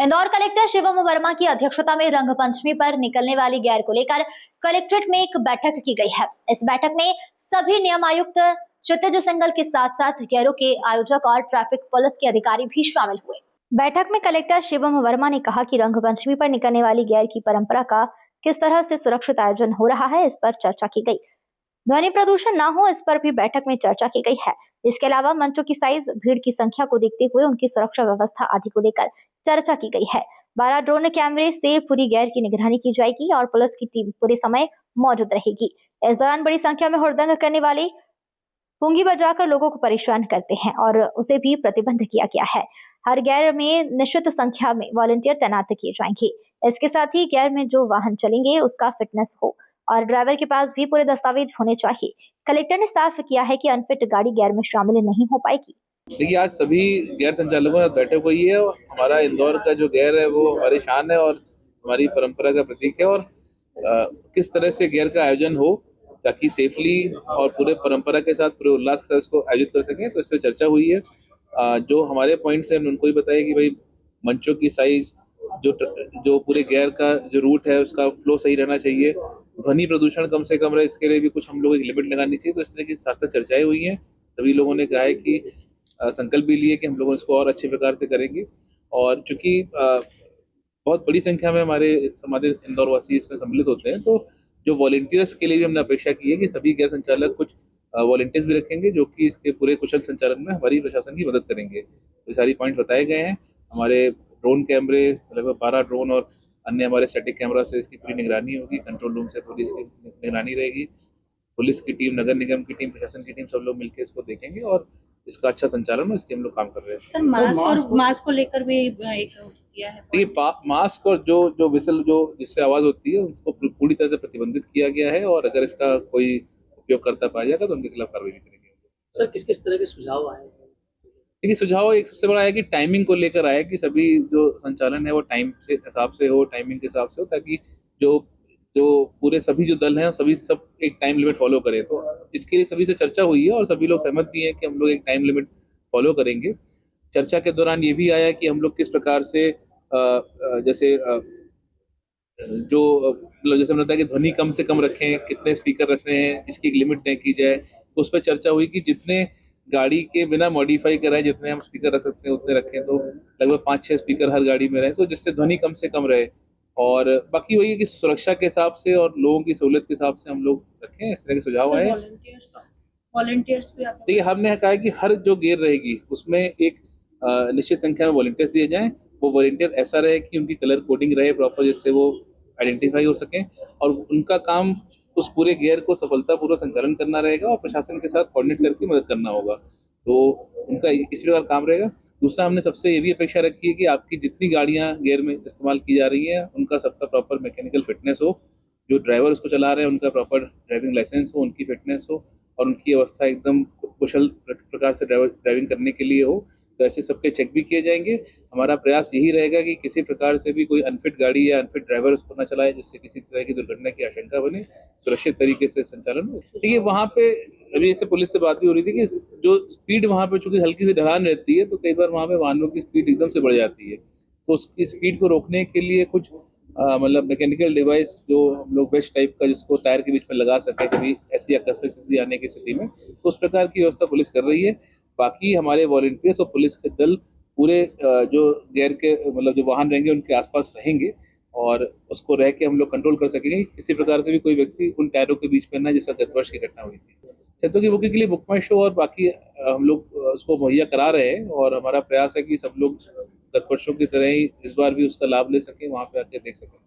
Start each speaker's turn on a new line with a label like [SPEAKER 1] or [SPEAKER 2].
[SPEAKER 1] Indore collector Shivam Verma की अध्यक्षता में रंगपंचमी पर निकलने वाली गैर को लेकर कलेक्ट्रेट में एक बैठक की गई है। इस बैठक में सभी नियमायुक्त क्षितिज सिंघल के साथ साथ गैरों के आयोजक और ट्रैफिक पुलिस के अधिकारी भी शामिल हुए। बैठक में कलेक्टर शिवम वर्मा ने कहा कि रंगपंचमी पर निकलने वाली गैर की परंपरा का किस तरह से सुरक्षित आयोजन हो रहा है, इस पर चर्चा की गई। ध्वनि प्रदूषण न हो, इस पर भी बैठक में चर्चा की गई है। इसके अलावा मंचों की साइज, भीड़ की संख्या को देखते हुए उनकी सुरक्षा व्यवस्था आदि को लेकर चर्चा की गई है। 12 ड्रोन कैमरे से पूरी गैर की निगरानी की जाएगी और पुलिस की टीम पूरे समय मौजूद रहेगी। इस दौरान बड़ी संख्या में हुड़दंग करने वाले पुंगी बजाकर लोगों को परेशान करते हैं और उसे भी प्रतिबंध किया गया है। हर गैर में निश्चित संख्या में वॉलंटियर तैनात किए जाएंगे। इसके साथ ही गैर में जो वाहन चलेंगे उसका फिटनेस हो और ड्राइवर के पास भी पूरे दस्तावेज होने चाहिए। कलेक्टर ने साफ किया है कि अनफिट गाड़ी गैर में शामिल नहीं हो पाएगी।
[SPEAKER 2] देखिए, आज सभी गैर संचालकों में बैठक हुई है और हमारा इंदौर का जो गैर है वो हमारी शान है और हमारी परंपरा का प्रतीक है। और किस तरह से गैर का आयोजन हो ताकि सेफली और पूरे परंपरा के साथ, पूरे उल्लास के साथ इसको आयोजित कर सकें, तो इस पर चर्चा हुई है। जो हमारे पॉइंट्स हैं उनको ही बताया कि भाई मंचों की साइज, जो पूरे गैर का जो रूट है उसका फ्लो सही रहना चाहिए, ध्वनि प्रदूषण कम से कम रहे, इसके लिए भी कुछ हम लोग एक लिमिट लगानी चाहिए। तो इस तरह की सार्थक चर्चाएं हुई हैं। सभी लोगों ने कहा है कि संकल्प भी लिए कि हम लोग इसको और अच्छे प्रकार से करेंगे। और चूंकि बहुत बड़ी संख्या में हमारे इंदौर वासी इसमें सम्मिलित होते हैं, तो जो वॉलंटियर्स के लिए भी हमने अपेक्षा की है कि सभी गैर संचालक कुछ वॉलंटियर्स भी रखेंगे जो कि इसके पूरे कुशल संचालन में हमारी प्रशासन की मदद करेंगे। तो सारी पॉइंट बताए गए हैं। हमारे ड्रोन कैमरे, लगभग 12 ड्रोन और अन्य हमारे स्टैटिक कैमरा से इसकी पूरी निगरानी होगी। कंट्रोल रूम से पुलिस की निगरानी रहेगी। पुलिस की टीम, नगर निगम की टीम, प्रशासन की टीम, सब लोग मिलकर इसको देखेंगे और इसका अच्छा संचालन हो, इसके हम लोग काम कर रहे हैं।
[SPEAKER 3] सर, मास्क को लेकर भी एक किया है।
[SPEAKER 2] देखिए, मास्क और जो विसल, जो जिससे आवाज होती है, उसको पूरी तरह से प्रतिबंधित किया गया है और अगर इसका कोई उपयोग करता पाया जाएगा तो उनके खिलाफ कार्रवाई भी करेंगे।
[SPEAKER 3] सर, किस किस तरह के सुझाव आए?
[SPEAKER 2] देखिए, सुझाव एक सबसे बड़ा है कि टाइमिंग को लेकर आया कि सभी जो संचालन है वो टाइम से हिसाब से हो, टाइमिंग के हिसाब से हो, ताकि जो जो पूरे सभी जो दल हैं सभी सब एक टाइम लिमिट फॉलो करें। तो इसके लिए सभी से चर्चा हुई है और सभी लोग सहमत भी हैं कि हम लोग एक टाइम लिमिट फॉलो करेंगे। चर्चा के दौरान ये भी आया कि हम लोग किस प्रकार से जैसे जो मतलब जैसे हमने बताया कि ध्वनि कम से कम रखें, कितने स्पीकर रख रहे हैं, इसकी एक लिमिट तय की जाए। तो उस पर चर्चा हुई कि जितने गाड़ी के बिना मॉडिफाई कराए जितने हम स्पीकर रख सकते हैं उतने रखें। तो लगभग 5-6 स्पीकर हर गाड़ी में रहे, तो जिससे ध्वनि कम से कम रहे। और बाकी वही है कि सुरक्षा के हिसाब से और लोगों की सहूलियत के हिसाब से हम लोग रखें। इस तरह के सुझाव आए।
[SPEAKER 3] वॉलंटियर्स भी आप?
[SPEAKER 2] देखिए, हमने कहा है कि हर जो गेयर रहेगी उसमें एक निश्चित संख्या में वॉलंटियर्स दिए जाएं। वो वॉलंटियर ऐसा रहे कि उनकी कलर कोडिंग रहे प्रॉपर, जिससे वो आइडेंटिफाई हो सकें और उनका काम उस पूरे गेयर को सफलतापूर्वक संचालन करना रहेगा और प्रशासन के साथ कोऑर्डिनेट करके मदद करना होगा। तो उनका इस प्रकार काम रहेगा। दूसरा, हमने सबसे ये भी अपेक्षा रखी है कि आपकी जितनी गाड़ियां गेयर में इस्तेमाल की जा रही हैं उनका सबका प्रॉपर मैकेनिकल फिटनेस हो, जो ड्राइवर उसको चला रहे हैं उनका प्रॉपर ड्राइविंग लाइसेंस हो, उनकी फिटनेस हो और उनकी अवस्था एकदम कुशल प्रकार से ड्राइविंग करने के लिए हो। तो ऐसे सबके चेक भी किए जाएंगे। हमारा प्रयास यही रहेगा कि किसी प्रकार से भी कोई अनफिट गाड़ी या अनफिट ड्राइवर उसको न चलाए, जिससे किसी तरह की दुर्घटना की आशंका बने। सुरक्षित तरीके से संचालन हो। देखिए, वहाँ पे अभी ऐसे पुलिस से बात भी हो रही थी कि जो स्पीड वहाँ पे चूंकि हल्की सी ढलान रहती है, तो कई बार वहाँ पे वाहनों की स्पीड एकदम से बढ़ जाती है। तो उसकी स्पीड को रोकने के लिए कुछ मतलब मैकेनिकल डिवाइस जो हम लोग वेस्ट टाइप का, जिसको टायर के बीच में लगा सके कभी ऐसी आकस्मिक स्थिति आने की स्थिति में, तो उस प्रकार की व्यवस्था पुलिस कर रही है। बाकी हमारे वॉलंटियर्स और पुलिस के दल पूरे जो गैर के मतलब जो वाहन रहेंगे उनके आसपास रहेंगे और उसको रह के हम लोग कंट्रोल कर सकेंगे। किसी प्रकार से भी कोई व्यक्ति उन टायरों के बीच में ना, जैसा गत वर्ष की घटना हुई थी। छतों की बुकिंग के लिए बुक माई शो और बाकी हम लोग उसको मुहैया करा रहे हैं और हमारा प्रयास है कि सब लोग गत वर्षों की तरह ही इस बार भी उसका लाभ ले सकें, वहाँ पे आके देख सकें।